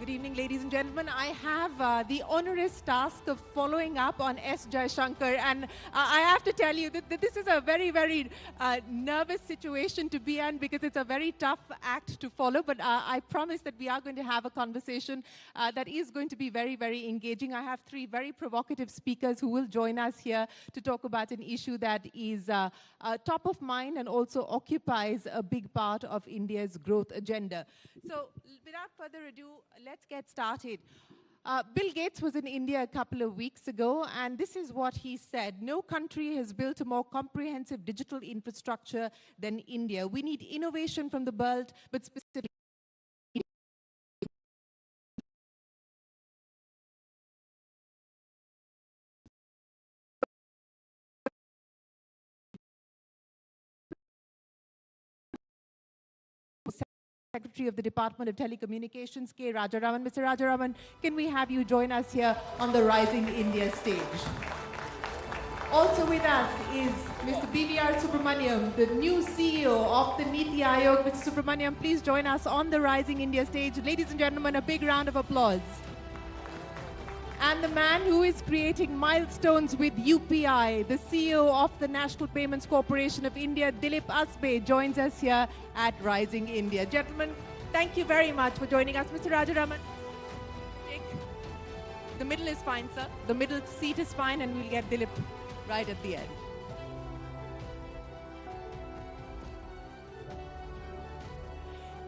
Good evening, ladies and gentlemen. I have the onerous task of following up on S. Jaishankar, and I have to tell you that this is a very nervous situation to be in because it's a very tough act to follow, but I promise that we are going to have a conversation that is going to be very engaging. I have three very provocative speakers who will join us here to talk about an issue that is top of mind and also occupies a big part of India's growth agenda. So without further ado, let's get started. Bill Gates was in India a couple of weeks ago, and this is what he said. No country has built a more comprehensive digital infrastructure than India. We need innovation from the world, but specifically Secretary of the Department of Telecommunications, K. Rajaraman. Mr. Rajaraman, can we have you join us here on the Rising India stage? Also with us is Mr. B.V.R. Subrahmanyam, the new CEO of the Niti Aayog. Mr. Subrahmanyam, please join us on the Rising India stage. Ladies and gentlemen, a big round of applause. And the man who is creating milestones with UPI, the CEO of the National Payments Corporation of India, Dilip Asbe, joins us here at Rising India. Gentlemen, thank you very much for joining us. Mr. Rajaraman, the middle is fine, sir. The middle seat is fine, and we'll get Dilip right at the end.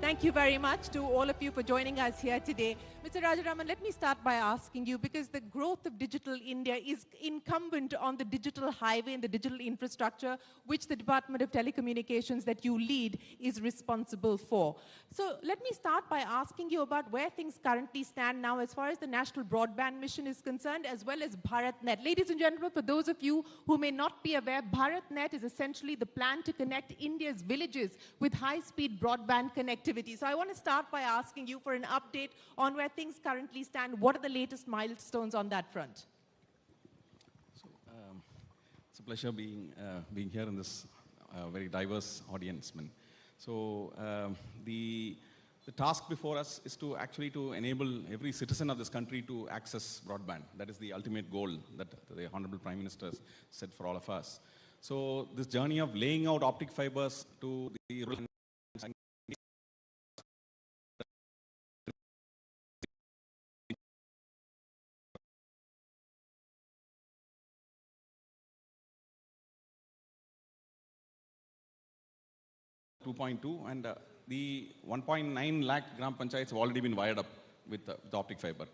Thank you very much to all of you for joining us here today. Mr. Rajaraman, let me start by asking you, because the growth of digital India is incumbent on the digital highway and the digital infrastructure, which the Department of Telecommunications that you lead is responsible for. So let me start by asking you about where things currently stand now as far as the National Broadband Mission is concerned, as well as BharatNet. Ladies and gentlemen, for those of you who may not be aware, BharatNet is essentially the plan to connect India's villages with high-speed broadband connectivity. So I want to start by asking you for an update on where things currently stand. What are the latest milestones on that front? So, it's a pleasure being here in this very diverse audience. So the task before us is to actually enable every citizen of this country to access broadband. That is the ultimate goal that the Honorable Prime Minister set for all of us. So this journey of laying out optic fibers to the rural 2.2 and the 1.9 lakh gram panchayats have already been wired up with the optic fiber.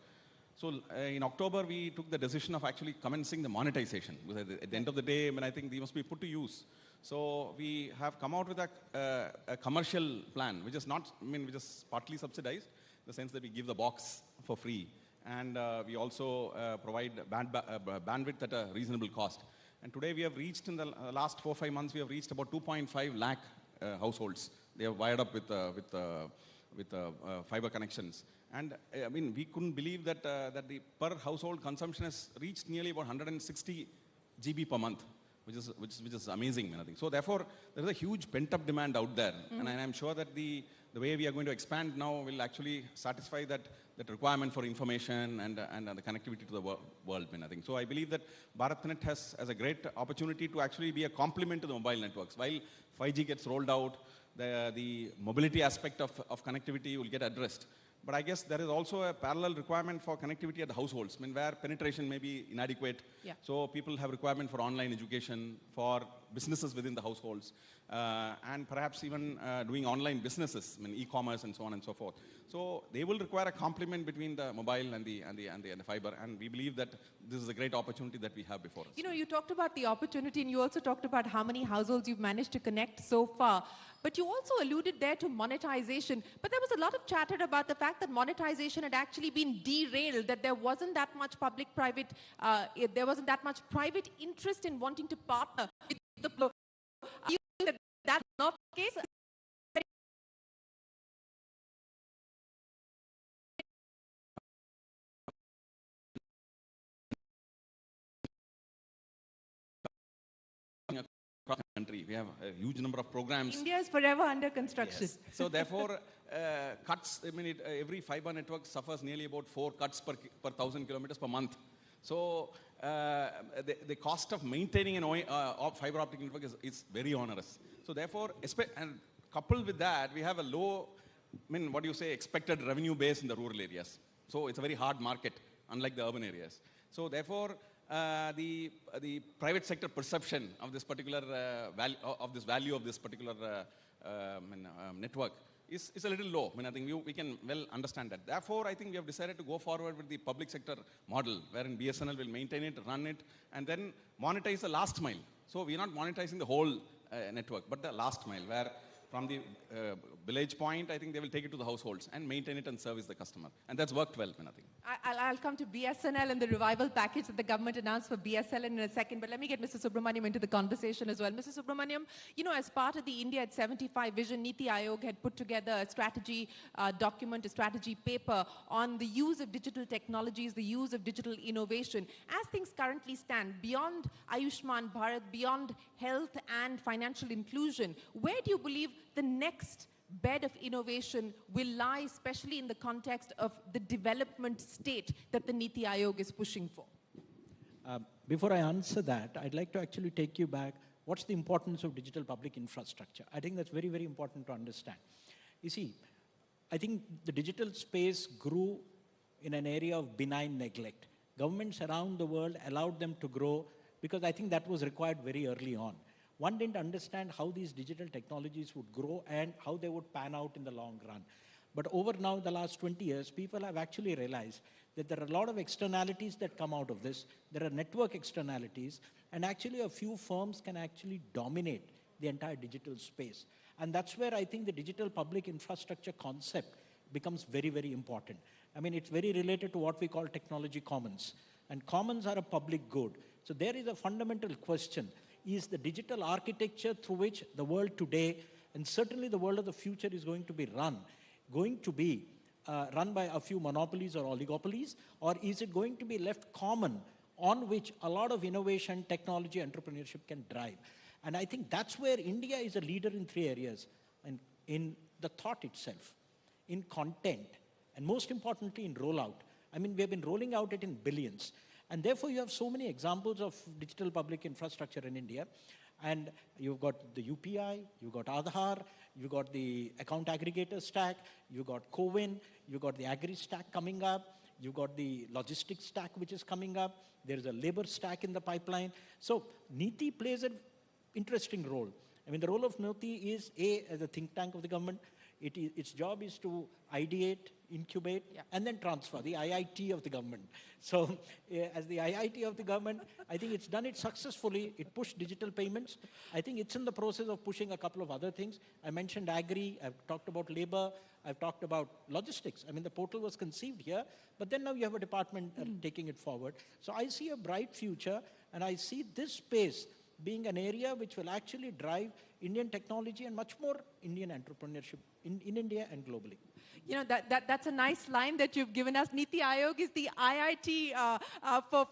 So in October, we took the decision of actually commencing the monetization. Because at the end of the day, I think they must be put to use. So we have come out with a commercial plan, which is not, which is partly subsidized, in the sense that we give the box for free. And we also provide bandwidth at a reasonable cost. And today we have reached, in the last 4-5 months, we have reached about 2.5 lakh households. They are wired up with fiber connections. And we couldn't believe that that the per household consumption has reached nearly about 160 GB per month, which is amazing, I think. So therefore, there is a huge pent-up demand out there, and I'm sure that the way we are going to expand now will actually satisfy that requirement for information and the connectivity to the world, I think. So I believe that BharatNet has a great opportunity to actually be a complement to the mobile networks. While 5G gets rolled out, the mobility aspect of connectivity will get addressed. But I guess there is also a parallel requirement for connectivity at the households, where penetration may be inadequate. Yeah. So people have requirement for online education, for businesses within the households, and perhaps even doing online businesses, e-commerce and so on and so forth. So they will require a complement between the mobile and the fiber, and we believe that this is a great opportunity that we have before us. You know, you talked about the opportunity, and you also talked about how many households you've managed to connect so far. But you also alluded there to monetization. But there was a lot of chatter about the fact that monetization had actually been derailed, that there wasn't that much public-private, there wasn't that much private interest in wanting to partner with the. Are you saying that that's not the case? Country. We have a huge number of programs. India is forever under construction. Yes. So therefore, cuts, I mean, every fiber network suffers nearly about 4 cuts per 1,000 kilometers per month. So the cost of maintaining an fiber optic network is very onerous. So therefore, and coupled with that, we have a low, I mean, what do you say, expected revenue base in the rural areas. So it's a very hard market, unlike the urban areas. So therefore, the private sector perception of this particular value of this particular network is a little low. I mean, I think we can well understand that. Therefore, I think we have decided to go forward with the public sector model, wherein BSNL will maintain it, run it, and then monetize the last mile. So we are not monetizing the whole network, but the last mile, where from the village point, I think they will take it to the households and maintain it and service the customer. And that's worked well, I think. I'll come to BSNL and the revival package that the government announced for BSNL in a second, but let me get Mr. Subrahmanyam into the conversation as well. Mr. Subrahmanyam, you know, as part of the India at 75 vision, Niti Aayog had put together a strategy document, a strategy paper on the use of digital technologies, the use of digital innovation. As things currently stand, beyond Ayushman Bharat, beyond health and financial inclusion, where do you believe the next bed of innovation will lie, especially in the context of the development state that the Niti Aayog is pushing for? Before I answer that, I'd like to actually take you back. What's the importance of digital public infrastructure? I think that's very, very important to understand. You see, I think the digital space grew in an area of benign neglect. Governments around the world allowed them to grow because I think that was required very early on. One didn't understand how these digital technologies would grow and how they would pan out in the long run. But over now, the last 20 years, people have actually realized that there are a lot of externalities that come out of this. There are network externalities, and actually a few firms can actually dominate the entire digital space. And that's where I think the digital public infrastructure concept becomes very, very important. I mean, it's very related to what we call technology commons. And commons are a public good. So there is a fundamental question. Is the digital architecture through which the world today, and certainly the world of the future, is going to be run by a few monopolies or oligopolies, or is it going to be left common on which a lot of innovation, technology, entrepreneurship can drive? And I think that's where India is a leader in 3 areas, and in the thought itself, in content, and most importantly in rollout. I mean, we have been rolling out it in billions. And therefore, you have so many examples of digital public infrastructure in India. And you've got the UPI, you've got Aadhaar, you've got the account aggregator stack, you've got CoWIN, you've got the agri stack coming up, you've got the logistics stack which is coming up, there's a labor stack in the pipeline. So Niti plays an interesting role. I mean, the role of Niti is, as a think tank of the government, its job is to ideate, incubate, and then transfer, the IIT of the government. So as the IIT of the government, I think it's done it successfully. It pushed digital payments. I think it's in the process of pushing a couple of other things. I mentioned agri, I've talked about labor, I've talked about logistics. I mean, the portal was conceived here, but then now you have a department taking it forward. So I see a bright future, and I see this space being an area which will actually drive Indian technology and much more Indian entrepreneurship in India and globally. You know, that's a nice line that you've given us. Niti Aayog is the IIT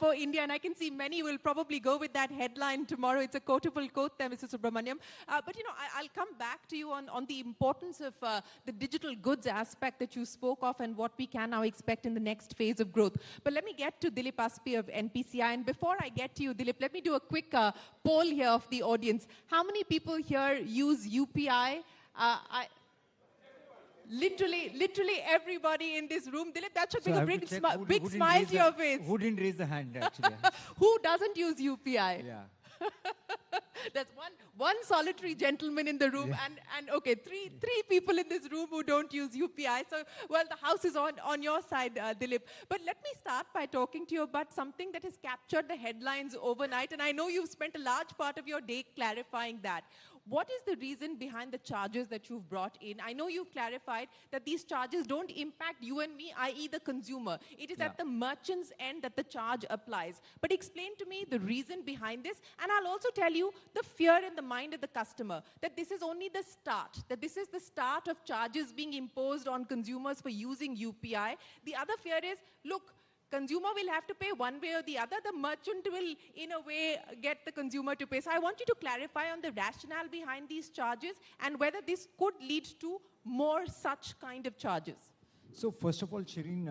for India, and I can see many will probably go with that headline tomorrow. It's a quotable quote there, Mr. Subrahmanyam. But, you know, I'll come back to you on the importance of the digital goods aspect that you spoke of and what we can now expect in the next phase of growth. But let me get to Dilip Asbe of NPCI. And before I get to you, Dilip, let me do a quick poll here of the audience. How many people here use UPI? Literally everybody in this room. Dilip, that should bring a big smile to your face. Who didn't raise the hand, actually? Who doesn't use UPI? Yeah. There's one solitary gentleman in the room, and okay, three people in this room who don't use UPI. So, well, the house is on your side, Dilip. But let me start by talking to you about something that has captured the headlines overnight, and I know you've spent a large part of your day clarifying that. What is the reason behind the charges that you've brought in? I know you've clarified that these charges don't impact you and me, i.e. the consumer. It is at the merchant's end that the charge applies. But explain to me the reason behind this, and I'll also tell you the fear in the mind of the customer, that this is only the start, that this is the start of charges being imposed on consumers for using UPI. The other fear is, look, consumer will have to pay one way or the other. The merchant will, in a way, get the consumer to pay. So I want you to clarify on the rationale behind these charges and whether this could lead to more such kind of charges. So first of all, Shireen,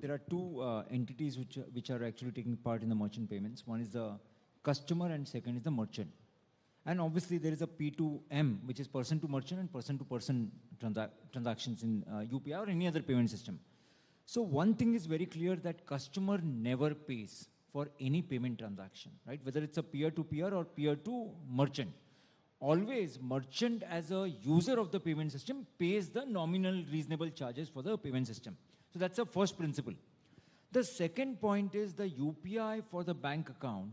there are two entities which are actually taking part in the merchant payments. One is the customer and second is the merchant. And obviously there is a P2M, which is person to merchant and person to person transactions in UPI or any other payment system. So one thing is very clear, that customer never pays for any payment transaction, right? Whether it's a peer-to-peer or peer-to-merchant. Always merchant as a user of the payment system pays the nominal reasonable charges for the payment system. So that's the first principle. The second point is the UPI for the bank account,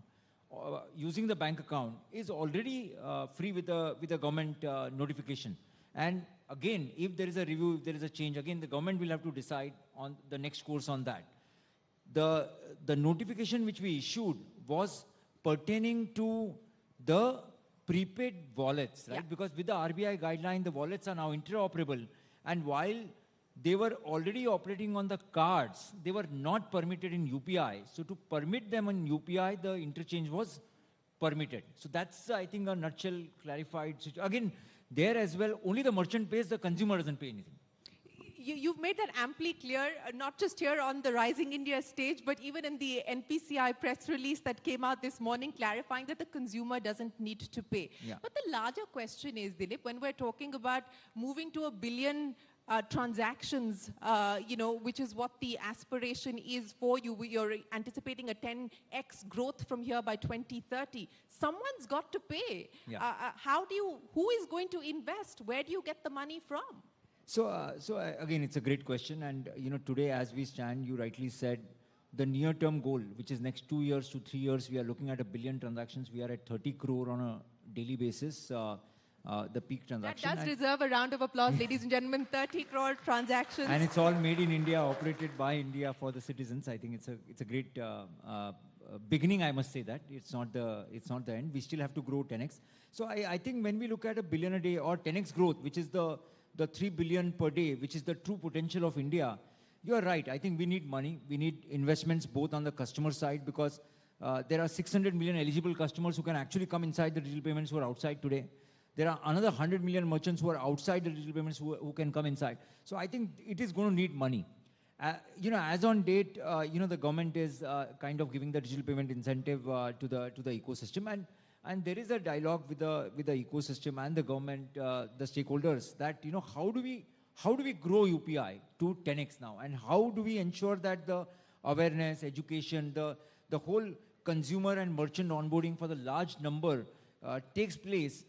using the bank account is already free with the government notification. And again, if there is a review, if there is a change, again, the government will have to decide on the next course on that. The notification which we issued was pertaining to the prepaid wallets, right? Yeah. Because with the RBI guideline, the wallets are now interoperable. And while they were already operating on the cards, they were not permitted in UPI. So to permit them on UPI, the interchange was permitted. So that's, I think, a nutshell clarified. Again, there as well, only the merchant pays, the consumer doesn't pay anything. You've made that amply clear, not just here on the Rising India stage, but even in the NPCI press release that came out this morning, clarifying that the consumer doesn't need to pay. Yeah. But the larger question is, Dilip, when we're talking about moving to 1 billion transactions, which is what the aspiration is for you. You're anticipating a 10x growth from here by 2030. Someone's got to pay. Yeah. Who is going to invest? Where do you get the money from? So again, it's a great question. And, today as we stand, you rightly said, the near-term goal, which is next 2 years to 3 years, we are looking at 1 billion transactions. We are at 30 crore on a daily basis. The peak transaction. That does deserve a round of applause, ladies and gentlemen. 30 crore transactions. And it's all made in India, operated by India for the citizens. I think it's a great beginning, I must say that. It's not the end. We still have to grow 10x. So I think when we look at 1 billion a day or 10x growth, which is the 3 billion per day, which is the true potential of India, you are right. I think we need money. We need investments both on the customer side, because there are 600 million eligible customers who can actually come inside the digital payments who are outside today. There are another 100 million merchants who are outside the digital payments who can come inside. So I think it is going to need money. As on date, the government is kind of giving the digital payment incentive to the ecosystem, and there is a dialogue with the ecosystem and the government, the stakeholders, that how do we grow UPI to 10x now, and how do we ensure that the awareness, education, the whole consumer and merchant onboarding for the large number takes place.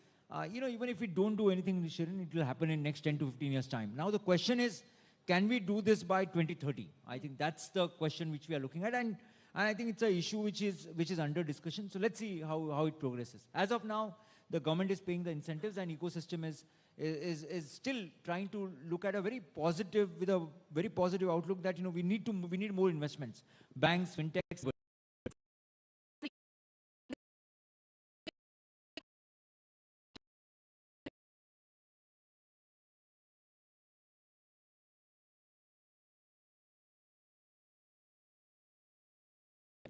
Even if we don't do anything, Shirin, it will happen in next 10 to 15 years' time. Now the question is, can we do this by 2030? I think that's the question which we are looking at, and I think it's an issue which is under discussion. So let's see how it progresses. As of now, the government is paying the incentives, and ecosystem is still trying to look at with a very positive outlook that we need more investments, banks, fintechs.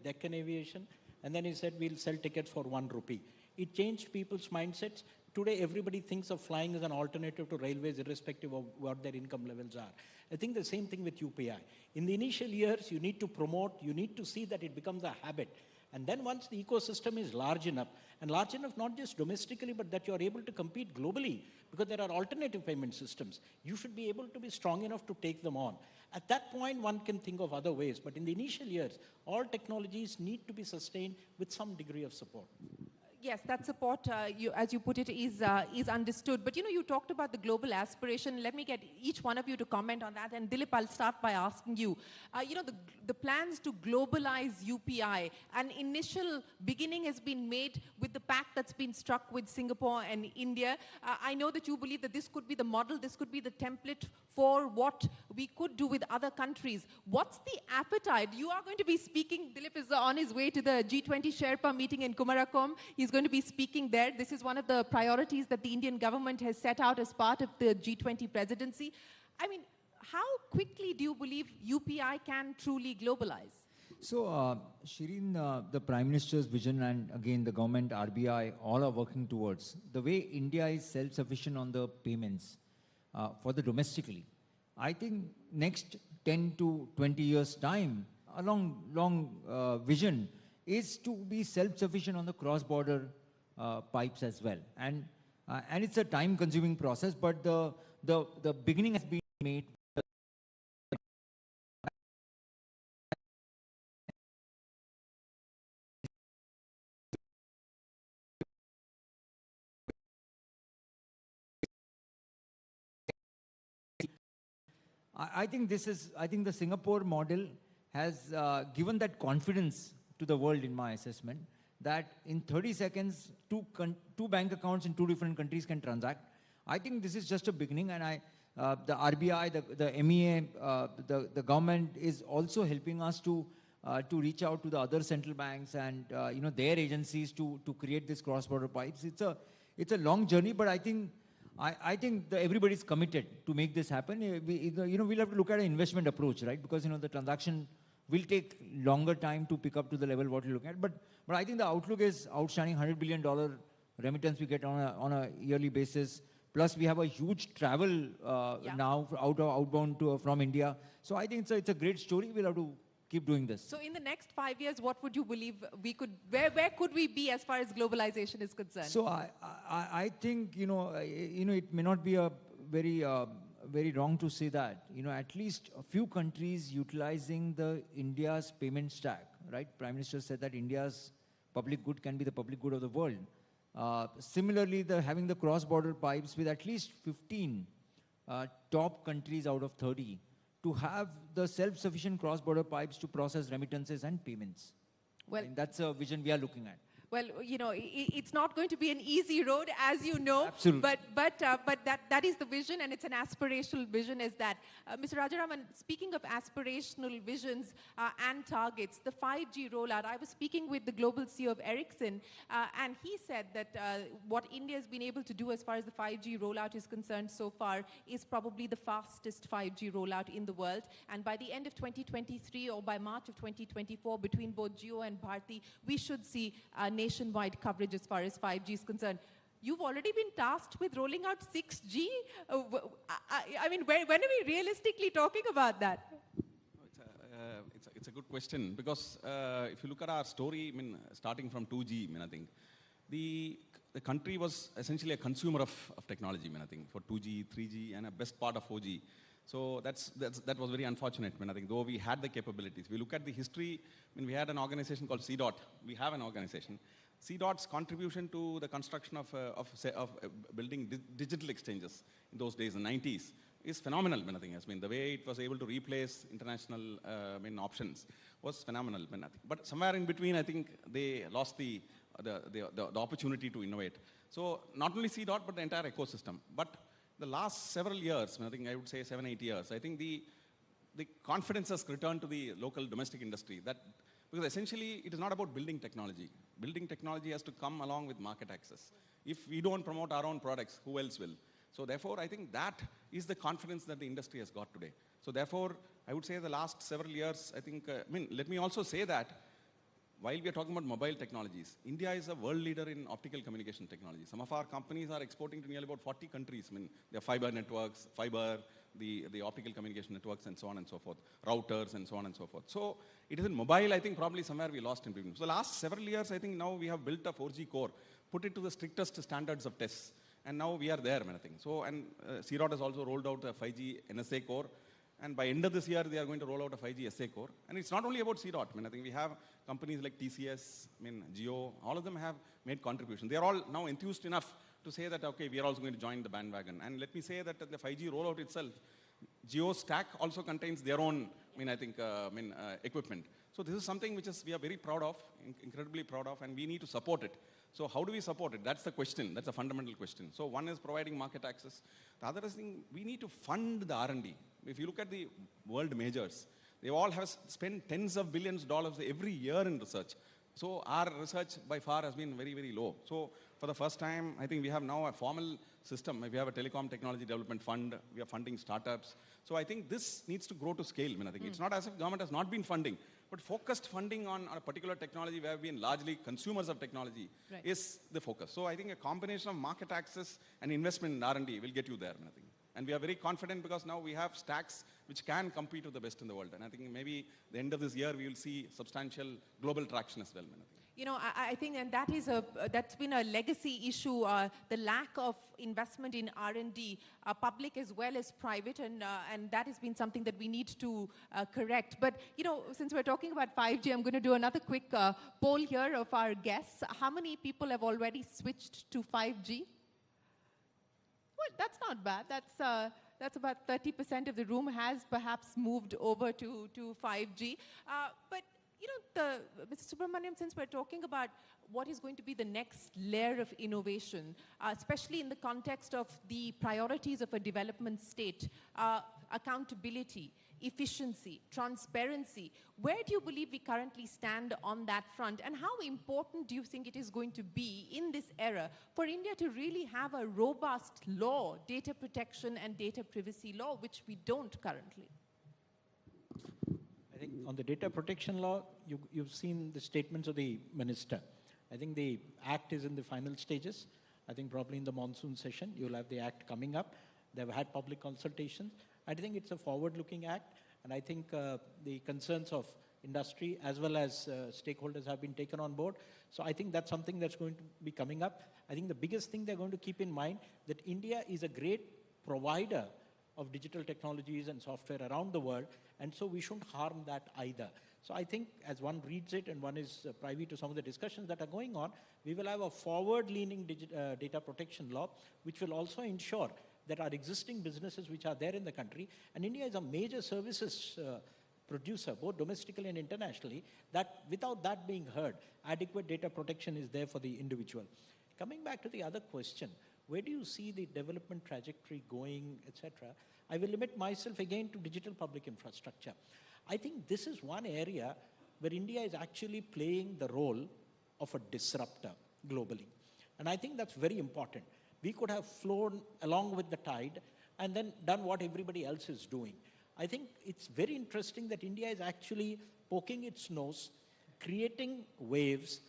Deccan Aviation, and then he said we'll sell tickets for 1 rupee. It changed people's mindsets. Today everybody thinks of flying as an alternative to railways, irrespective of what their income levels are. I think the same thing with UPI. In the initial years, you need to promote, you need to see that it becomes a habit. And then once the ecosystem is large enough not just domestically, but that you're able to compete globally, because there are alternative payment systems, you should be able to be strong enough to take them on. At that point, one can think of other ways. But in the initial years, all technologies need to be sustained with some degree of support. Yes, that support, as you put it, is understood. But you talked about the global aspiration. Let me get each one of you to comment on that. And Dilip, I'll start by asking you. The plans to globalize UPI, an initial beginning has been made with the pact that's been struck with Singapore and India. I know that you believe that this could be the model, this could be the template for what we could do with other countries. What's the appetite? You are going to be speaking. Dilip is on his way to the G20 Sherpa meeting in Kumarakom. He's going to be speaking there. This is one of the priorities that the Indian government has set out as part of the G20 presidency. I mean, how quickly do you believe UPI can truly globalize? So, Shireen, the Prime Minister's vision and again the government, RBI, all are working towards the way India is self-sufficient on the payments for the domestically. I think next 10 to 20 years time, a long vision is to be self-sufficient on the cross-border pipes as well. And it's a time-consuming process, but the beginning has been made. I think the Singapore model has given that confidence to the world in my assessment that in 30 seconds, two bank accounts in two different countries can transact. I think this is just a beginning, and the RBI, the MEA, the government is also helping us to reach out to the other central banks and their agencies to create this cross-border pipes. It's a long journey, but I think everybody's committed to make this happen. We'll have to look at an investment approach, right? Because the transaction will take longer time to pick up to the level what you're looking at. But I think the outlook is outstanding. $100 billion remittance we get on a yearly basis. Plus we have a huge travel now outbound from India. So I think it's a great story. We'll have to keep doing this. So in the next 5 years, what would you believe where could we be as far as globalization is concerned? So I think, it may not be a very wrong to say that, at least a few countries utilizing the India's payment stack, right? Prime Minister said that India's public good can be the public good of the world. Similarly, having the cross-border pipes with at least 15 top countries out of 30 to have the self-sufficient cross-border pipes to process remittances and payments. Well, that's a vision we are looking at. Well, it's not going to be an easy road, as you know. Absolutely. But that is the vision, and it's an aspirational vision. Is that, Mr. Rajaraman? Speaking of aspirational visions and targets, the 5G rollout. I was speaking with the global CEO of Ericsson, and he said that what India has been able to do as far as the 5G rollout is concerned so far is probably the fastest 5G rollout in the world. And by the end of 2023 or by March of 2024, between both Jio and Bharti, we should see nationwide coverage as far as 5G is concerned. You've already been tasked with rolling out 6G. I mean, when are we realistically talking about that? It's a good question, because if you look at our story, starting from 2G, I think the country was essentially a consumer of technology, I think, for 2G, 3G, and a best part of 4G. So that was very unfortunate. I think though we had the capabilities, we look at the history. We had an organization called CDOT. We have an organization. CDOT's contribution to the construction of building digital exchanges in those days, in the 90s, is phenomenal. I think the way it was able to replace international options was phenomenal. But somewhere in between, I think they lost the opportunity to innovate. So not only CDOT, but the entire ecosystem. But the last several years, I think I would say 7-8 years, I think the confidence has returned to the local domestic industry. Because essentially, it is not about building technology. Building technology has to come along with market access. If we don't promote our own products, who else will? So therefore, I think that is the confidence that the industry has got today. So therefore, I would say the last several years, I think, let me also say that while we are talking about mobile technologies, India is a world leader in optical communication technology. Some of our companies are exporting to nearly about 40 countries. Their fiber networks, the optical communication networks, and so on and so forth, routers, and so on and so forth. So it is in mobile, I think, probably somewhere we lost in between. So the last several years, I think now we have built a 4G core, put it to the strictest standards of tests, and now we are there, I think. So, and CDOT has also rolled out a 5G NSA core. And by end of this year, they are going to roll out a 5G SA core. And it's not only about CDOT. I think we have companies like TCS, Jio, all of them have made contributions. They are all now enthused enough to say that, okay, we are also going to join the bandwagon. And let me say that the 5G rollout itself, Jio stack also contains their own, equipment. So this is something which we are very proud of, incredibly proud of, and we need to support it. So how do we support it? That's the question. That's a fundamental question. So one is providing market access. The other is we need to fund the R&D. If you look at the world majors, they all have spent tens of billions of dollars every year in research. So our research by far has been very, very low. So for the first time, I think we have now a formal system. We have a telecom technology development fund. We are funding startups. So I think this needs to grow to scale. I mean, I think it's not as if government has not been funding, but focused funding on a particular technology where we've been largely consumers of technology is the focus. So I think a combination of market access and investment in R&D will get you there. I think. And we are very confident because now we have stacks which can compete with the best in the world. And I think maybe the end of this year, we will see substantial global traction as well. I think. You know, I think, and that is that's been a legacy issue, the lack of investment in R&D, public as well as private, and that has been something that we need to correct. But, you know, since we're talking about 5G, I'm going to do another quick poll here of our guests. How many people have already switched to 5G? Well, that's not bad. That's about 30% of the room has perhaps moved over to 5G. But you know, Mr. Subrahmanyam, since we're talking about what is going to be the next layer of innovation, especially in the context of the priorities of a development state, accountability, efficiency, transparency, where do you believe we currently stand on that front? And how important do you think it is going to be in this era for India to really have a robust law, data protection and data privacy law, which we don't currently? I think on the data protection law, you've seen the statements of the minister. I think the act is in the final stages. I think probably in the monsoon session, you'll have the act coming up. They've had public consultations. I think it's a forward-looking act, and I think the concerns of industry as well as stakeholders have been taken on board. So I think that's something that's going to be coming up. I think the biggest thing they're going to keep in mind that India is a great provider of digital technologies and software around the world, and so we shouldn't harm that either. So I think as one reads it and one is privy to some of the discussions that are going on, we will have a forward-leaning data protection law, which will also ensure that our existing businesses which are there in the country, and India is a major services producer, both domestically and internationally, that without that being heard, adequate data protection is there for the individual. Coming back to the other question, where do you see the development trajectory going, etc.? I will limit myself again to digital public infrastructure. I think this is one area where India is actually playing the role of a disruptor globally. And I think that's very important. We could have flown along with the tide and then done what everybody else is doing. I think it's very interesting that India is actually poking its nose, creating waves,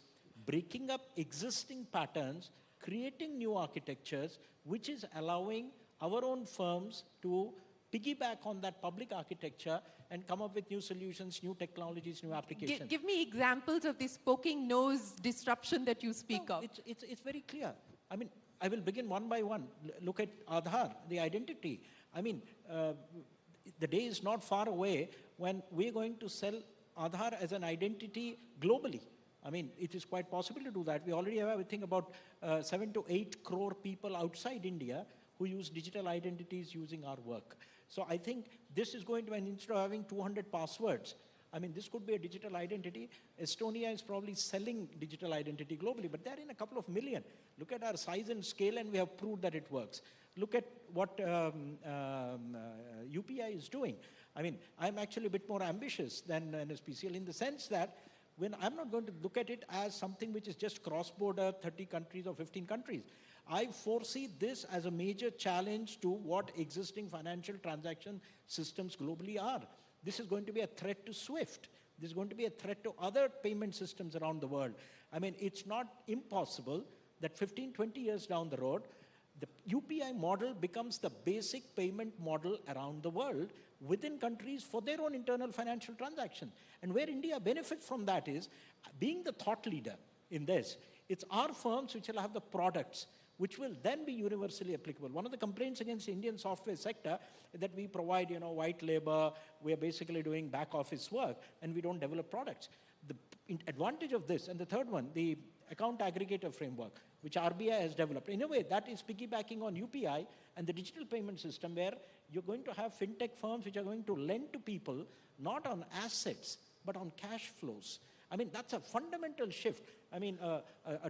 breaking up existing patterns, creating new architectures, which is allowing our own firms to piggyback on that public architecture and come up with new solutions, new technologies, new applications. Give me examples of this poking nose disruption that you speak of. It's very clear. I mean, I will begin one by one. Look at Aadhaar, the identity. I mean, the day is not far away when we're going to sell Aadhaar as an identity globally. I mean, it is quite possible to do that. We already have, I think, about 7 to 8 crore people outside India who use digital identities using our work. So I think this is going to, and instead of having 200 passwords, I mean, this could be a digital identity. Estonia is probably selling digital identity globally, but they're in a couple of million. Look at our size and scale, and we have proved that it works. Look at what UPI is doing. I mean, I'm actually a bit more ambitious than NSPCL in the sense that when I'm not going to look at it as something which is just cross-border, 30 countries or 15 countries. I foresee this as a major challenge to what existing financial transaction systems globally are. This is going to be a threat to SWIFT. This is going to be a threat to other payment systems around the world. I mean, it's not impossible that 15, 20 years down the road, the UPI model becomes the basic payment model around the world within countries for their own internal financial transactions. And where India benefits from that is being the thought leader in this. It's our firms which will have the products which will then be universally applicable. One of the complaints against the Indian software sector is that we provide, white labor, we are basically doing back office work, and we don't develop products. The advantage of this, and the third one, the account aggregator framework, which RBI has developed. In a way, that is piggybacking on UPI and the digital payment system where you're going to have fintech firms which are going to lend to people, not on assets, but on cash flows. I mean, that's a fundamental shift. I mean, a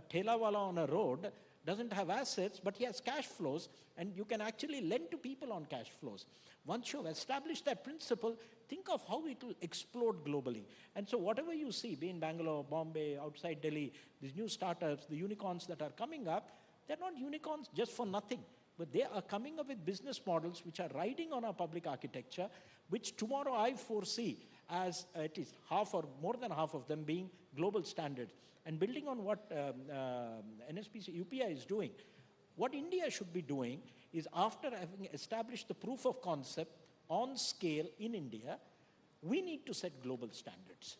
thelawala on a road doesn't have assets, but he has cash flows, and you can actually lend to people on cash flows. Once you've established that principle, think of how it will explode globally. And so whatever you see, be in Bangalore, Bombay, outside Delhi, these new startups, the unicorns that are coming up, they're not unicorns just for nothing, but they are coming up with business models which are riding on our public architecture, which tomorrow I foresee as at least half or more than half of them being global standards. And building on what NSPC UPI is doing, what India should be doing is, after having established the proof of concept on scale in India, we need to set global standards.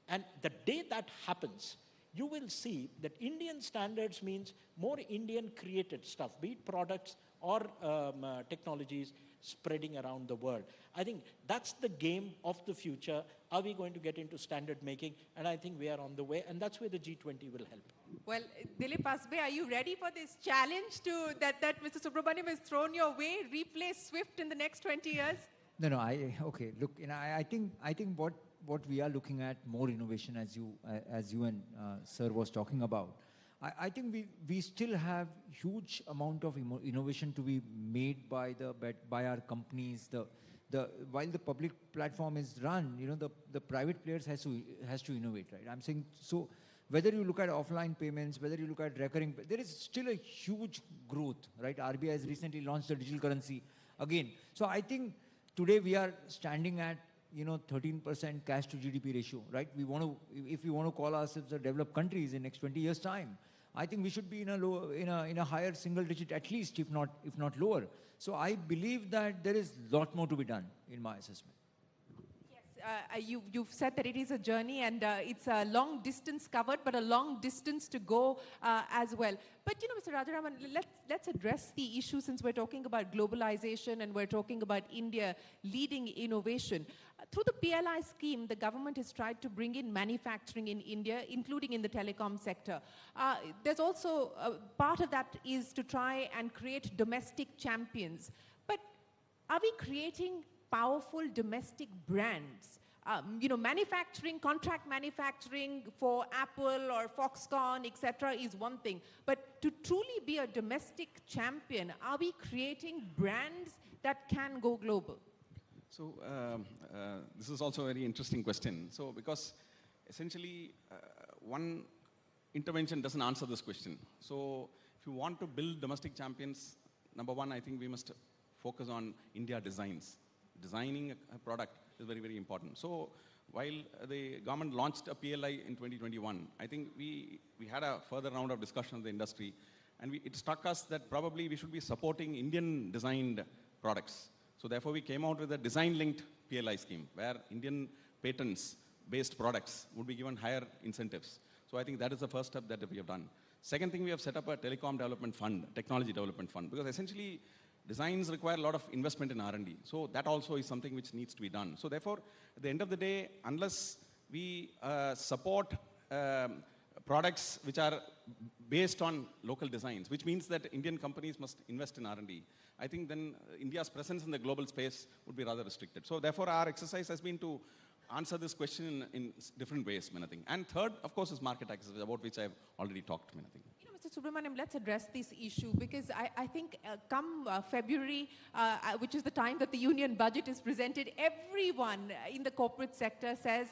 And the day that happens, you will see that Indian standards means more Indian created stuff, be it products or technologies spreading around the world. I think that's the game of the future. Are we going to get into standard making? And I think we are on the way, and that's where the G20 will help. Well, Dilip, Asbe, are you ready for this challenge that Mr. Subrahmanyam has thrown your way? Replace SWIFT in the next 20 years? No, okay. Look, I think what we are looking at, more innovation, as you and Sir was talking about. I think we still have huge amount of innovation to be made by our companies. While the public platform is run, the private players has to innovate, right? I'm saying, so whether you look at offline payments, whether you look at recurring, there is still a huge growth, right? RBI has recently launched the digital currency again. So I think today we are standing at 13% cash to GDP ratio, right? If we want to call ourselves a developed countries in next 20 years' time, I think we should be in a higher single digit at least, if not lower. So I believe that there is a lot more to be done, in my assessment. You've said that it is a journey, and it's a long distance covered, but a long distance to go as well. But Mr. Rajaraman, let's address the issue, since we're talking about globalization and we're talking about India leading innovation. Through the PLI scheme, the government has tried to bring in manufacturing in India, including in the telecom sector. There's also part of that is to try and create domestic champions. But are we creating powerful domestic brands? Manufacturing, contract manufacturing for Apple or Foxconn, etc., is one thing. But to truly be a domestic champion, are we creating brands that can go global? So this is also a very interesting question. So because essentially one intervention doesn't answer this question. So if you want to build domestic champions, number one, I think we must focus on India designs. Designing a product is very, very important. So while the government launched a PLI in 2021, I think we had a further round of discussion with the industry, and it struck us that probably we should be supporting Indian designed products. So therefore we came out with a design-linked PLI scheme where Indian patents-based products would be given higher incentives. So I think that is the first step that we have done. Second thing, we have set up a telecom development fund, technology development fund, because essentially designs require a lot of investment in R&D. So that also is something which needs to be done. So therefore, at the end of the day, unless we support products which are based on local designs, which means that Indian companies must invest in R&D, I think then India's presence in the global space would be rather restricted. So therefore, our exercise has been to answer this question in different ways, Minathing. And third, of course, is market access, about which I've already talked, Minathing. Mr. Subrahmanyam, let's address this issue, because I think come February, which is the time that the union budget is presented, everyone in the corporate sector says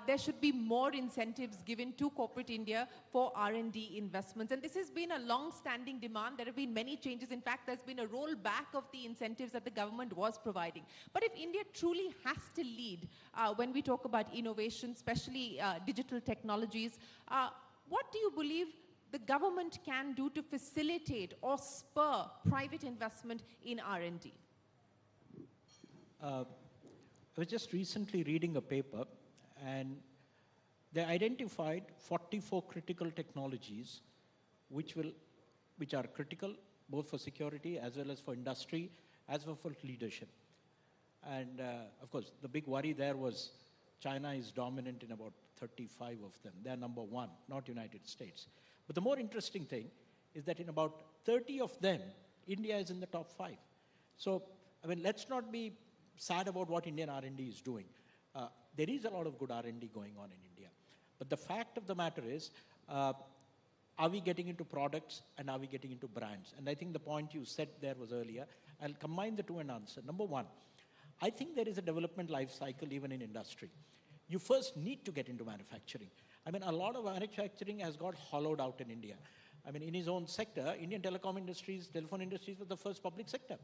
there should be more incentives given to corporate India for R&D investments. And this has been a long-standing demand. There have been many changes. In fact, there's been a rollback of the incentives that the government was providing. But if India truly has to lead when we talk about innovation, especially digital technologies, what do you believe the government can do to facilitate or spur private investment in R&D? I was just recently reading a paper, and they identified 44 critical technologies which are critical both for security as well as for industry, as well for leadership. And of course, the big worry there was China is dominant in about 35 of them. They're number one, not United States. But the more interesting thing is that in about 30 of them, India is in the top 5. So, let's not be sad about what Indian R&D is doing. There is a lot of good R&D going on in India. But the fact of the matter is, are we getting into products and are we getting into brands? And I think the point you said there was earlier. I'll combine the two and answer. Number one, I think there is a development life cycle even in industry. You first need to get into manufacturing. I mean, a lot of manufacturing has got hollowed out in India. I mean, in his own sector, Indian telecom industries, telephone industries was the first public sector.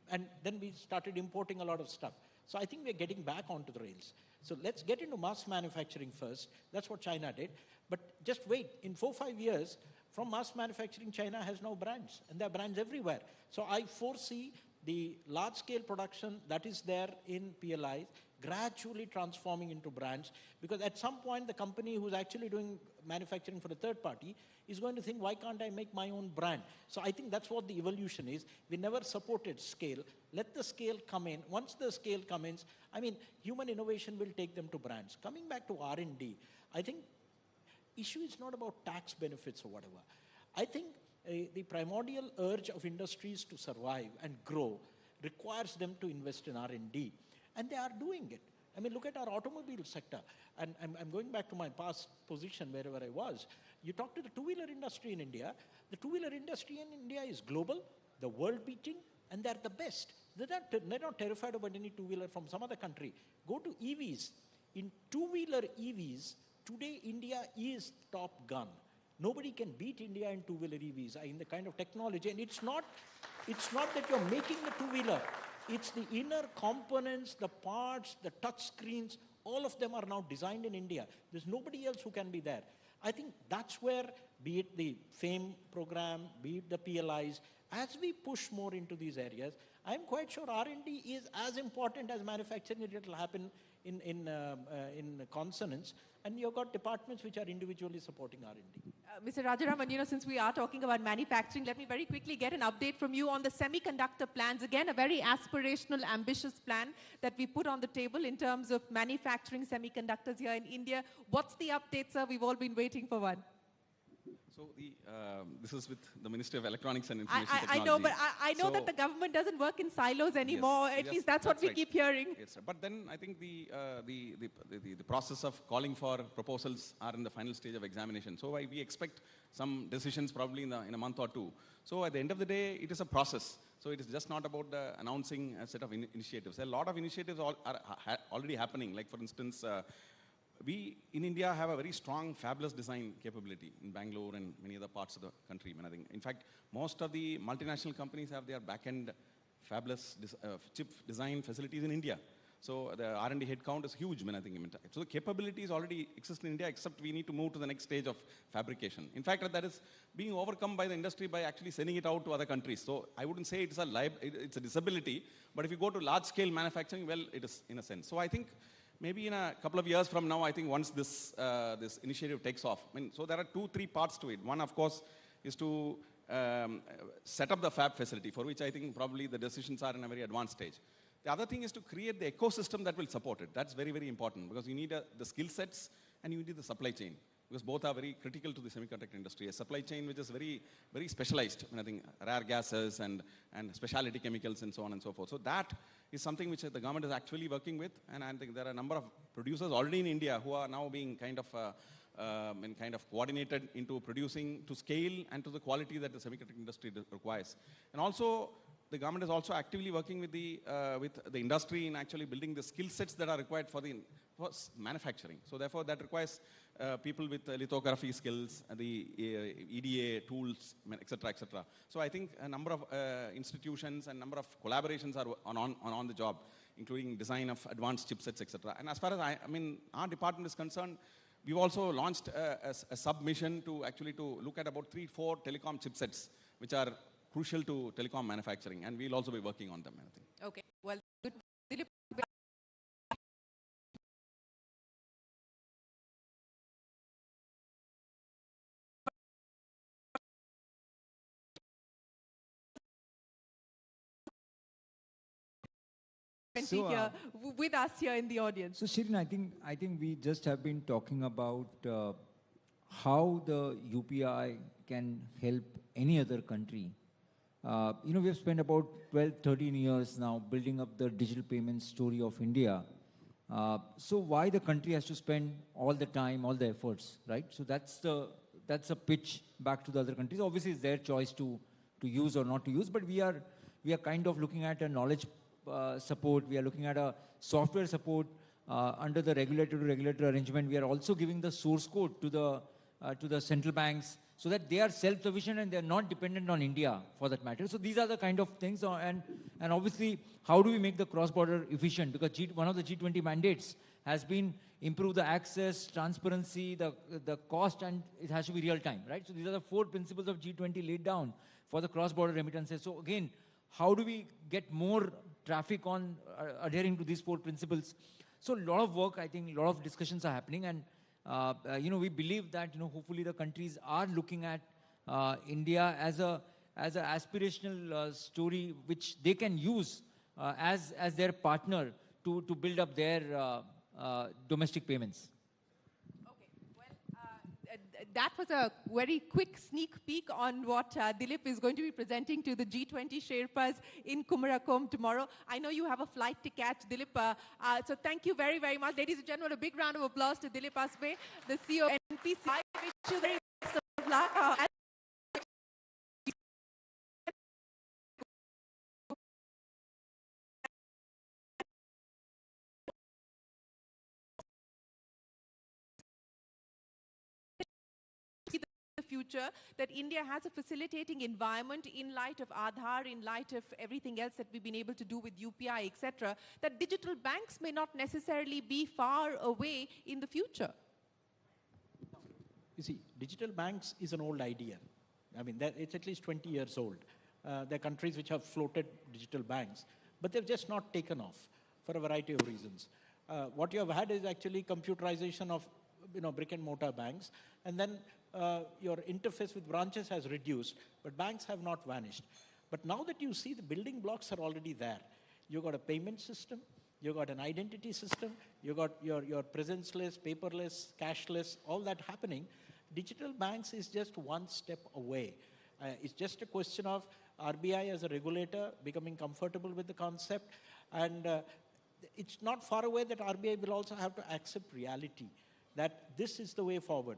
And then we started importing a lot of stuff. So I think we're getting back onto the rails. So let's get into mass manufacturing first. That's what China did. But just wait, in 4-5 years, from mass manufacturing, China has now brands, and there are brands everywhere. So I foresee the large-scale production that is there in PLIs gradually transforming into brands, because at some point the company who's actually doing manufacturing for a third party is going to think, why can't I make my own brand? So I think that's what the evolution is. We never supported scale. Let the scale come in. Once the scale comes in, I mean, human innovation will take them to brands. Coming back to R&D, I think issue is not about tax benefits or whatever. I think the primordial urge of industries to survive and grow requires them to invest in R&D. And they are doing it. I mean, look at our automobile sector. And I'm going back to my past position wherever I was. You talk to the two-wheeler industry in India. The two-wheeler industry in India is global, the world-beating, and they're the best. They're not terrified about any two-wheeler from some other country. Go to EVs. In two-wheeler EVs, today India is top gun. Nobody can beat India in two-wheeler EVs in the kind of technology. And it's not that you're making the two-wheeler. It's the inner components, the parts, the touch screens, all of them are now designed in India. There's nobody else who can be there. I think that's where, be it the FAME program, be it the PLIs, as we push more into these areas, I'm quite sure R&D is as important as manufacturing. It will happen in consonance, and you've got departments which are individually supporting R&D. Mr. Rajaraman, since we are talking about manufacturing, let me very quickly get an update from you on the semiconductor plans. Again, a very aspirational, ambitious plan that we put on the table in terms of manufacturing semiconductors here in India. What's the update, sir? We've all been waiting for one. So this is with the Ministry of Electronics and Information Technology. I know, but I know that the government doesn't work in silos anymore. Yes, At least that's what we keep hearing. Yes, but then I think the process of calling for proposals are in the final stage of examination. So we expect some decisions probably in a month or two. So at the end of the day, it is a process. So it is just not about announcing a set of initiatives. A lot of initiatives are already happening. Like for instance, we in India have a very strong fabless design capability in Bangalore and many other parts of the country. I think, in fact, most of the multinational companies have their back-end fabless chip design facilities in India. So the R&D headcount is huge. I think, so the capabilities already exist in India, except we need to move to the next stage of fabrication. In fact, that is being overcome by the industry by actually sending it out to other countries. So I wouldn't say it's a disability, but if you go to large-scale manufacturing, well, it is in a sense. So I think maybe in a couple of years from now, I think once this initiative takes off, so there are 2-3 parts to it. One, of course, is to set up the fab facility, for which I think probably the decisions are in a very advanced stage. The other thing is to create the ecosystem that will support it. That's very, very important, because you need the skill sets and you need the supply chain, because both are very critical to the semiconductor industry. A supply chain which is very, very specialized, I think rare gases and specialty chemicals and so on and so forth. So that is something which the government is actually working with, and I think there are a number of producers already in India who are now being kind of coordinated into producing to scale and to the quality that the semiconductor industry requires. And also, the government is also actively working with the industry in actually building the skill sets that are required for manufacturing. So therefore, that requires people with lithography skills, the EDA tools, etc., etc. So I think a number of institutions and number of collaborations are on the job, including design of advanced chipsets, etc. And as far as our department is concerned, we've also launched a submission to look at about 3-4 telecom chipsets, which are crucial to telecom manufacturing, and we'll also be working on them, I think. Okay, well, good. Dilip, here with us here in the audience. So Shirin, I think we just have been talking about how the UPI can help any other country. We have spent about 12-13 years now building up the digital payment story of India. So why the country has to spend all the time, all the efforts, right? So that's a pitch back to the other countries. Obviously, it's their choice to use or not to use, but we are kind of looking at a knowledge support. We are looking at a software support under the regulator-to-regulator arrangement. We are also giving the source code to the central banks so that they are self-sufficient and they are not dependent on India for that matter. So these are the kind of things. And obviously, how do we make the cross-border efficient? Because one of the G20 mandates has been improve the access, transparency, the cost, and it has to be real time, right? So these are the 4 principles of G20 laid down for the cross-border remittances. So again, how do we get more traffic on adhering to these 4 principles? So a lot of work, I think, a lot of discussions are happening, and we believe that hopefully the countries are looking at India as an aspirational story which they can use as their partner to build up their domestic payments. Okay, well, that was a very quick sneak peek on what Dilip is going to be presenting to the G20 Sherpas in Kumarakom tomorrow. I know you have a flight to catch, Dilip. So thank you very, very much. Ladies and gentlemen, a big round of applause to Dilip Asbe, the CEO of NPCG. I wish you the very best of luck. The future, that India has a facilitating environment in light of Aadhaar, in light of everything else that we've been able to do with UPI, etc., that digital banks may not necessarily be far away in the future. You see, digital banks is an old idea. I mean, it's at least 20 years old. There are countries which have floated digital banks, but they've just not taken off for a variety of reasons. What you have had is actually computerization of brick and mortar banks, and then your interface with branches has reduced, but banks have not vanished. But now that you see the building blocks are already there, you've got a payment system, you've got an identity system, you've got your presence-less, paperless, cashless, all that happening. Digital banks is just one step away. It's just a question of RBI as a regulator becoming comfortable with the concept, and it's not far away that RBI will also have to accept reality, that this is the way forward.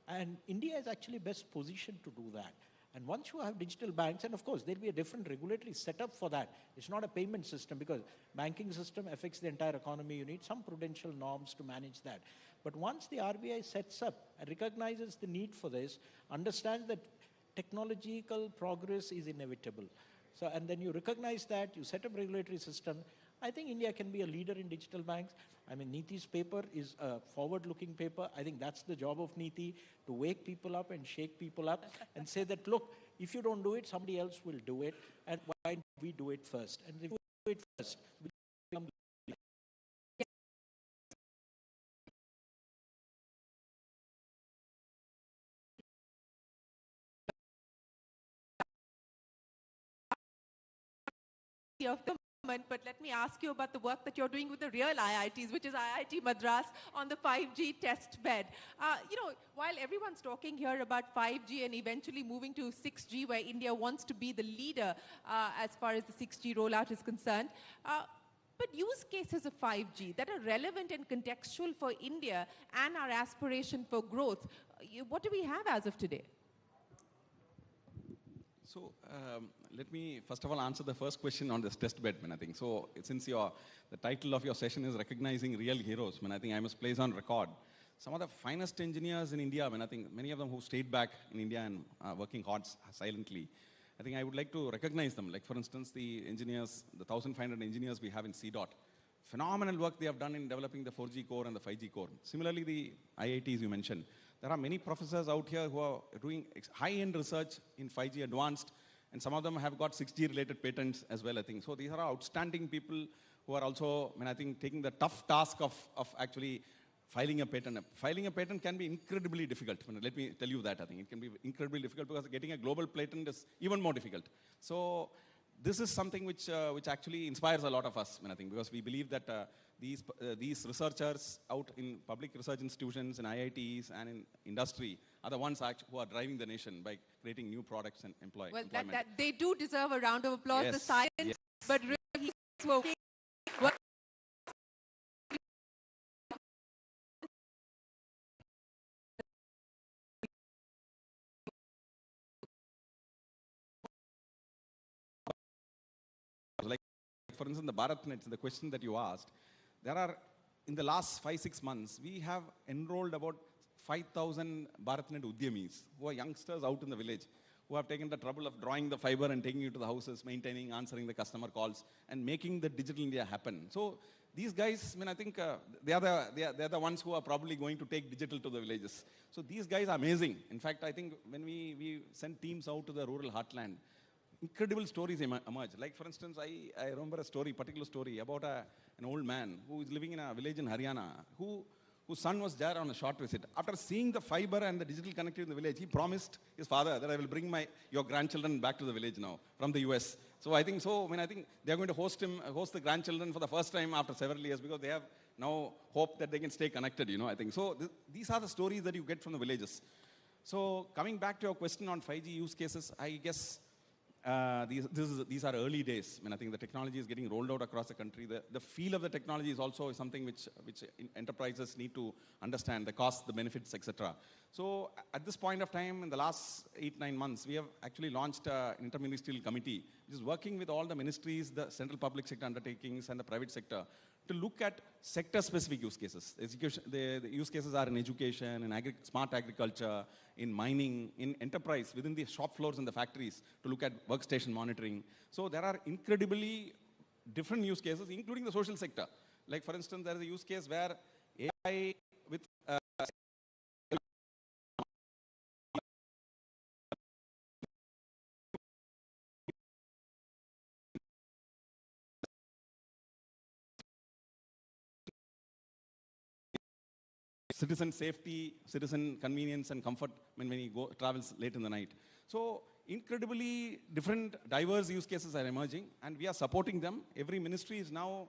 And India is actually best positioned to do that. And once you have digital banks, and of course, there'll be a different regulatory setup for that. It's not a payment system because banking system affects the entire economy. You need some prudential norms to manage that. But once the RBI sets up and recognizes the need for this, understands that technological progress is inevitable. So, and then you recognize that, you set up regulatory system, I think India can be a leader in digital banks. I mean, Niti's paper is a forward-looking paper. I think that's the job of Niti, to wake people up and shake people up and say that, look, if you don't do it, somebody else will do it. And why don't we do it first? And if we do it first, we become of the moment, but let me ask you about the work that you're doing with the real IITs, which is IIT Madras on the 5G test bed. While everyone's talking here about 5G and eventually moving to 6G, where India wants to be the leader as far as the 6G rollout is concerned, but use cases of 5G that are relevant and contextual for India and our aspiration for growth, what do we have as of today? So let me first of all answer the first question on this test bed, I think. So since the title of your session is recognizing real heroes, I think I must place on record some of the finest engineers in India, I think many of them who stayed back in India and working hard silently. I think I would like to recognize them. Like for instance, the engineers, the 1,500 engineers we have in CDOT. Phenomenal work they have done in developing the 4G core and the 5G core. Similarly, the IITs you mentioned. There are many professors out here who are doing high-end research in 5G advanced, and some of them have got 6G-related patents as well, I think. So these are outstanding people who are also, I think, taking the tough task of actually filing a patent. Filing a patent can be incredibly difficult. Let me tell you that, I think. It can be incredibly difficult because getting a global patent is even more difficult. So this is something which actually inspires a lot of us, I think, because we believe that these researchers out in public research institutions, in IITs and in industry are the ones who are driving the nation by creating new products and employment. Well, that they do deserve a round of applause, yes, the science, yes. But really, for instance, the BharatNet, the question that you asked, there are, in the last 5-6 months, we have enrolled about 5,000 BharatNet Udyamis, who are youngsters out in the village, who have taken the trouble of drawing the fiber and taking it to the houses, maintaining, answering the customer calls, and making the digital India happen. So these guys, I mean, I think they're the ones who are probably going to take digital to the villages. So these guys are amazing. In fact, I think when we send teams out to the rural heartland, incredible stories emerge. Like, for instance, I remember a particular story about an old man who is living in a village in Haryana, whose son was there on a short visit. After seeing the fiber and the digital connectivity in the village, he promised his father that I will bring your grandchildren back to the village now from the US. So I think they are going to host the grandchildren for the first time after several years, because they have now hope that they can stay connected, I think. So these are the stories that you get from the villages. So coming back to your question on 5G use cases, I guess these are early days. I mean, I think the technology is getting rolled out across the country. The feel of the technology is also something which enterprises need to understand, the costs, the benefits, etc. So at this point of time, in the last 8-9 months, we have actually launched an interministerial committee, which is working with all the ministries, the central public sector undertakings, and the private sector to look at sector-specific use cases. The use cases are in education, in smart agriculture, in mining, in enterprise, within the shop floors and the factories, to look at workstation monitoring. So there are incredibly different use cases, including the social sector. Like, for instance, there is a use case where AI with citizen safety, citizen convenience and comfort when he travels late in the night. So incredibly different, diverse use cases are emerging, and we are supporting them. Every ministry is now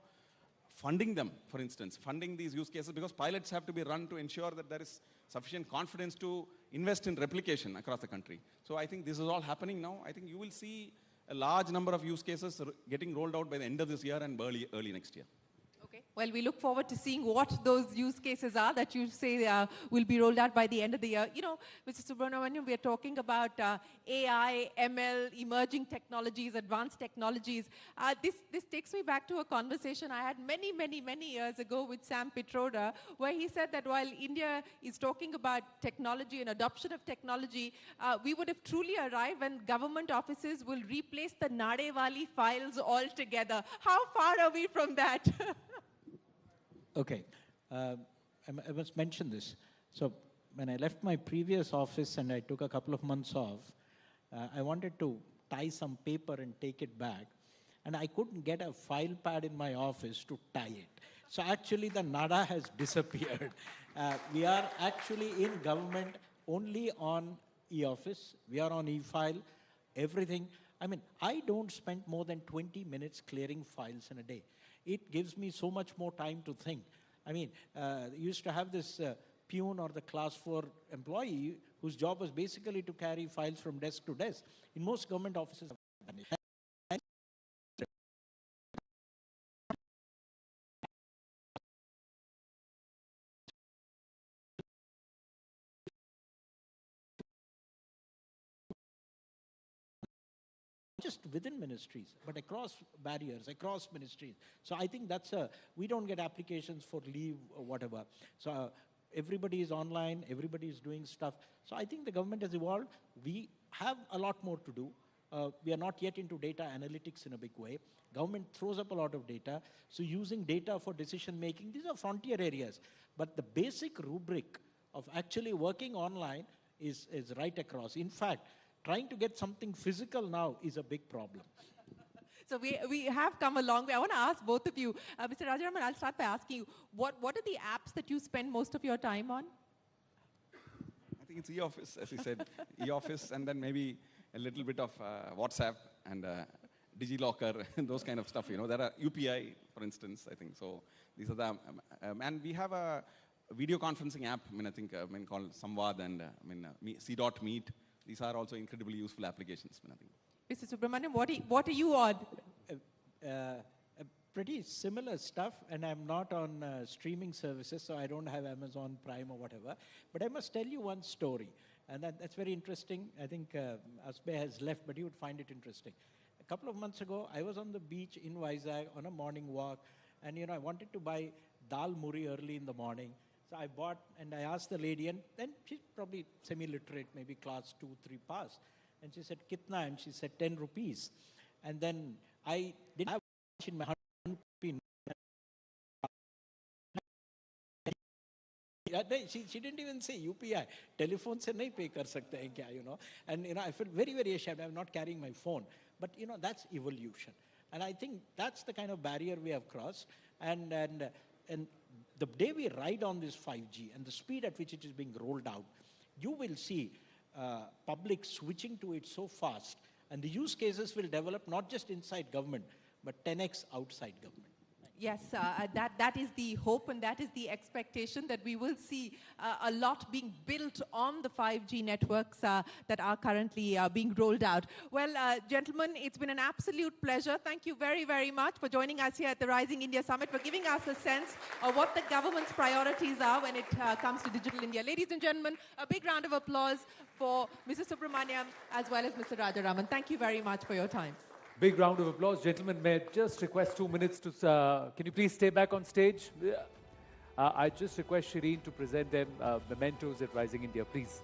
funding them, for instance, funding these use cases, because pilots have to be run to ensure that there is sufficient confidence to invest in replication across the country. So I think this is all happening now. I think you will see a large number of use cases getting rolled out by the end of this year and early next year. Okay. Well, we look forward to seeing what those use cases are that you say will be rolled out by the end of the year. Mr. Subrahmanyam, we are talking about AI, ML, emerging technologies, advanced technologies. This takes me back to a conversation I had many years ago with Sam Pitroda, where he said that while India is talking about technology and adoption of technology, we would have truly arrived when government offices will replace the Nadewali files altogether. How far are we from that? Okay, I must mention this. So when I left my previous office and I took a couple of months off, I wanted to tie some paper and take it back. And I couldn't get a file pad in my office to tie it. So actually the NADA has disappeared. We are actually in government only on e-office. We are on e-file, everything. I mean, I don't spend more than 20 minutes clearing files in a day. It gives me so much more time to think. I mean, used to have this peon or the class 4 employee whose job was basically to carry files from desk to desk. In most government offices, just within ministries, but across barriers, across ministries. So I think we don't get applications for leave or whatever. So everybody is online, everybody is doing stuff. So I think the government has evolved. We have a lot more to do. We are not yet into data analytics in a big way. Government throws up a lot of data. So using data for decision making, these are frontier areas. But the basic rubric of actually working online is right across. In fact, trying to get something physical now is a big problem. So we have come a long way. I want to ask both of you. Mr. Rajaraman, I'll start by asking you, what are the apps that you spend most of your time on? I think it's e-office, as you said. E-office, and then maybe a little bit of WhatsApp and DigiLocker and those kind of stuff. There are UPI, for instance, I think. So these are the, and we have a video conferencing app, called Samvad and C.Meet. These are also incredibly useful applications, I think. Mr. Subrahmanyam, what are you on? Pretty similar stuff, and I'm not on streaming services, so I don't have Amazon Prime or whatever. But I must tell you one story, and that's very interesting. I think Asbe has left, but you would find it interesting. couple of months ago, I was on the beach in Vizag on a morning walk, and I wanted to buy dal muri early in the morning. So I bought, and I asked the lady, and then she's probably semi-literate, maybe class 2, 3 pass. And she said, "Kitna?" And she said, 10 rupees. And then I didn't have much in my 100 rupee. She didn't even say UPI. Telephone se nahi pay kar sakte hain kya, And, I felt very, very ashamed. I'm not carrying my phone. But, that's evolution. And I think that's the kind of barrier we have crossed. And the day we ride on this 5G and the speed at which it is being rolled out, you will see public switching to it so fast. And the use cases will develop not just inside government, but 10x outside government. Yes, that is the hope and that is the expectation that we will see a lot being built on the 5G networks that are currently being rolled out. Well, gentlemen, it's been an absolute pleasure. Thank you very, very much for joining us here at the Rising India Summit, for giving us a sense of what the government's priorities are when it comes to digital India. Ladies and gentlemen, a big round of applause for Mr. Subrahmanyam as well as Mr. Rajaraman. Thank you very much for your time. Big round of applause. Gentlemen, may I just request 2 minutes to, can you please stay back on stage? I just request Shireen to present them mementos at Rising India, please.